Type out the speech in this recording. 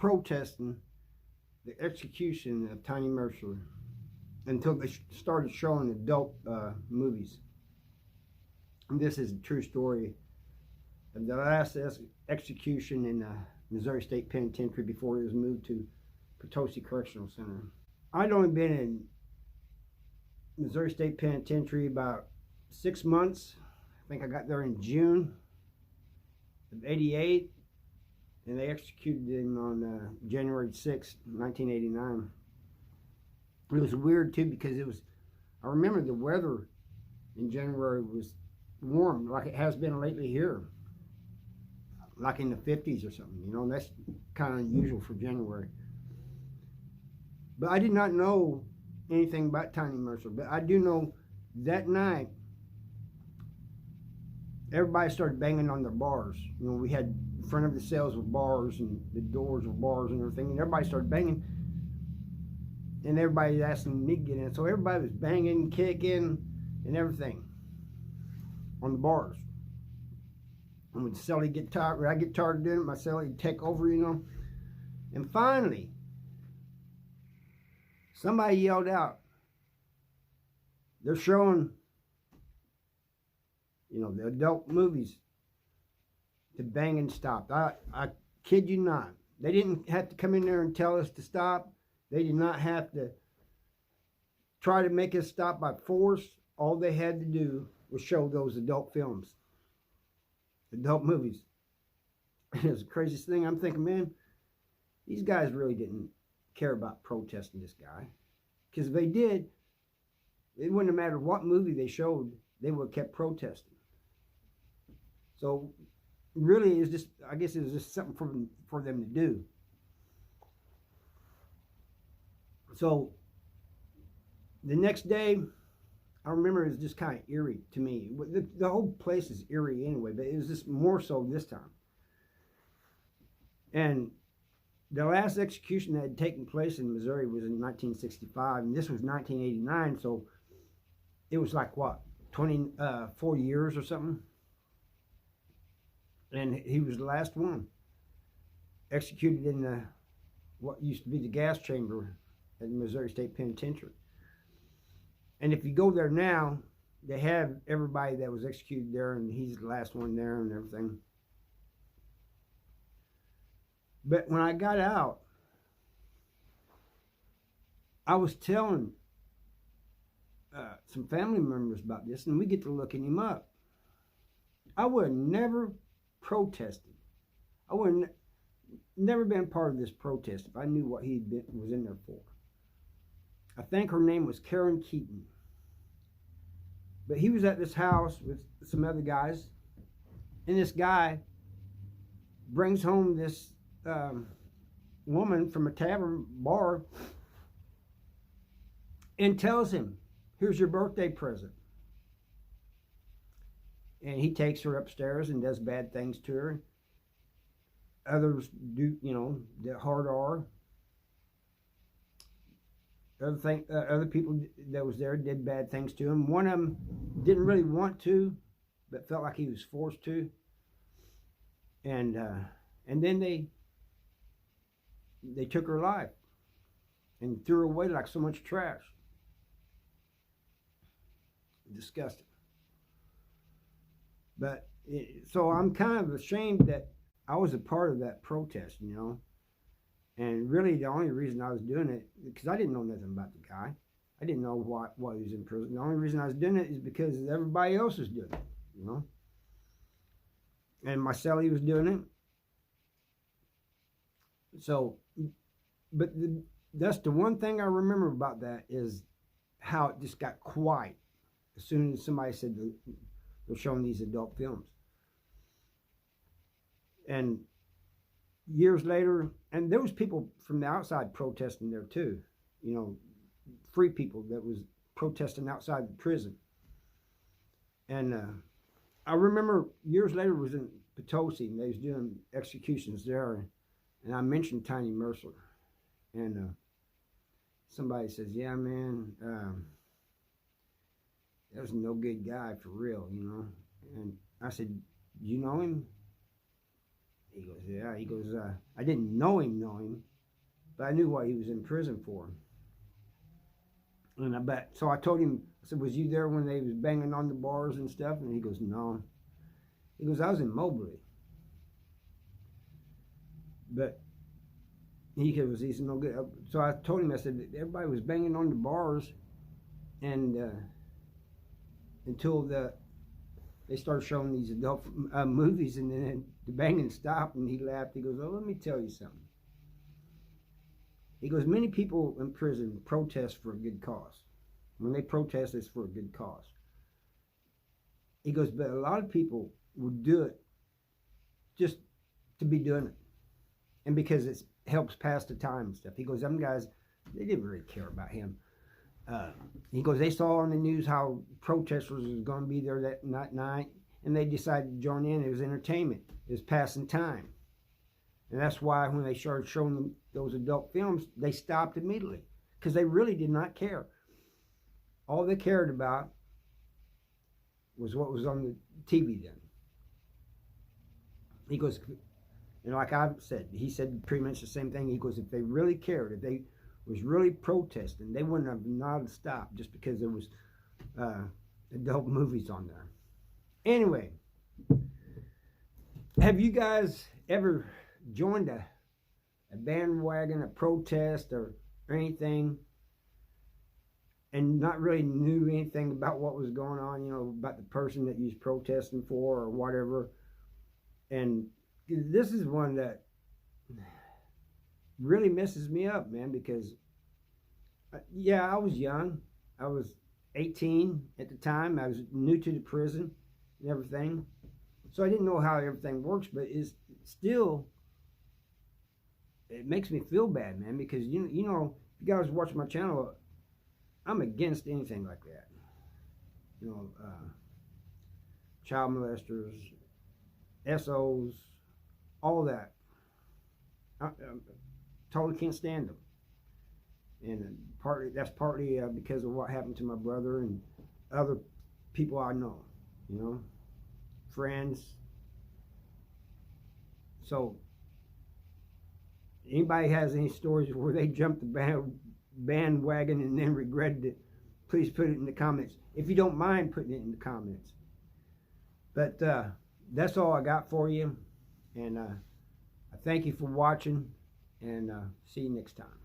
protesting the execution of Tiny Mercer until they started showing adult movies. And this is a true story of the last execution in the Missouri State Penitentiary before it was moved to Potosi Correctional Center. I'd only been in Missouri State Penitentiary about 6 months. I think I got there in June of '88, and they executed him on January 6th, 1989. It was weird too because I remember the weather in January was warm like it has been lately here, like in the 50s or something, you know, and that's kind of unusual for January. But I did not know anything about Tiny Mercer, but I do know that night everybody started banging on their bars. You know, we had in front of the cells with bars and the doors were bars and everything, and everybody started banging, and everybody asking me to get in. So everybody was banging, kicking, and everything on the bars. And when the cellie get tired, when I get tired of doing it, my cellie would take over, you know. And finally, somebody yelled out, they're showing, you know, the adult movies. The banging stopped. I kid you not. They didn't have to come in there and tell us to stop. They did not have to try to make us stop by force. All they had to do was show those adult films, adult movies. And it was the craziest thing. I'm thinking, man, these guys really didn't care about protesting this guy. Because if they did, it wouldn't have mattered what movie they showed, they would have kept protesting. So really, it was just, I guess it was just something for them to do. So the next day, I remember it was just kind of eerie to me. The whole place is eerie anyway, but it was just more so this time. And the last execution that had taken place in Missouri was in 1965, and this was 1989, so it was like, what, 24 years or something? And he was the last one executed in what used to be the gas chamber at the Missouri State Penitentiary. And if you go there now, they have everybody that was executed there, and he's the last one there and everything. But when I got out, I was telling some family members about this, and we get to looking him up. I would have never protested. I would have never been part of this protest if I knew what he was in there for. I think her name was Karen Keaton. But he was at this house with some other guys, and this guy brings home this woman from a tavern bar and tells him, here's your birthday present. And he takes her upstairs and does bad things to her. Others do, you know, that hard R. Other people that was there did bad things to him. One of them didn't really want to, but felt like he was forced to. And then they took her life and threw her away like so much trash. Disgusting. But so I'm kind of ashamed that I was a part of that protest, you know. And really the only reason I was doing it, because I didn't know nothing about the guy. I didn't know why he was in prison. The only reason I was doing it is because everybody else was doing it, you know. And my cellie was doing it. So, but that's the one thing I remember about that is how it just got quiet as soon as somebody said they're showing these adult films. And years later, and there was people from the outside protesting there too, you know, free people that was protesting outside the prison. And I remember years later was in Potosi, and they was doing executions there, and I mentioned Tiny Mercer, and somebody says, yeah, man, that was no good guy for real, you know. And I said, you know him? He goes, yeah. He goes, I didn't know him, but I knew what he was in prison for. And I bet, so I told him, I said, was you there when they was banging on the bars and stuff? And he goes, no. He goes, I was in Mobley. But he goes, he's no good. So I told him, I said, everybody was banging on the bars, and until they started showing these adult movies, and then the banging stopped, and he laughed. He goes, oh, let me tell you something. He goes, many people in prison protest for a good cause. When they protest, it's for a good cause. He goes, but a lot of people would do it just to be doing it, and because it helps pass the time and stuff. He goes, them guys, they didn't really care about him. He goes, they saw on the news how protesters was going to be there that night, and they decided to join in. It was entertainment. It was passing time. And that's why when they started showing them those adult films, they stopped immediately, because they really did not care. All they cared about was what was on the TV then. He goes, and like I said, he said pretty much the same thing. He goes, if they really cared, if they was really protesting, they wouldn't have not stopped just because there was adult movies on there. Anyway, have you guys ever joined a bandwagon, a protest, or anything, and not really knew anything about what was going on, you know, about the person that you was protesting for or whatever? And this is one that really messes me up, man, because yeah, I was young. I was 18 at the time. I was new to the prison and everything, so I didn't know how everything works. But it's still, it makes me feel bad, man, because you know, if you guys watch my channel, I'm against anything like that. You know, child molesters, SOs, all that. I totally can't stand them, and that's partly because of what happened to my brother and other people I know, you know, friends. So anybody has any stories where they jumped the bandwagon and then regretted it, please put it in the comments, if you don't mind putting it in the comments. But that's all I got for you, and I thank you for watching, and see you next time.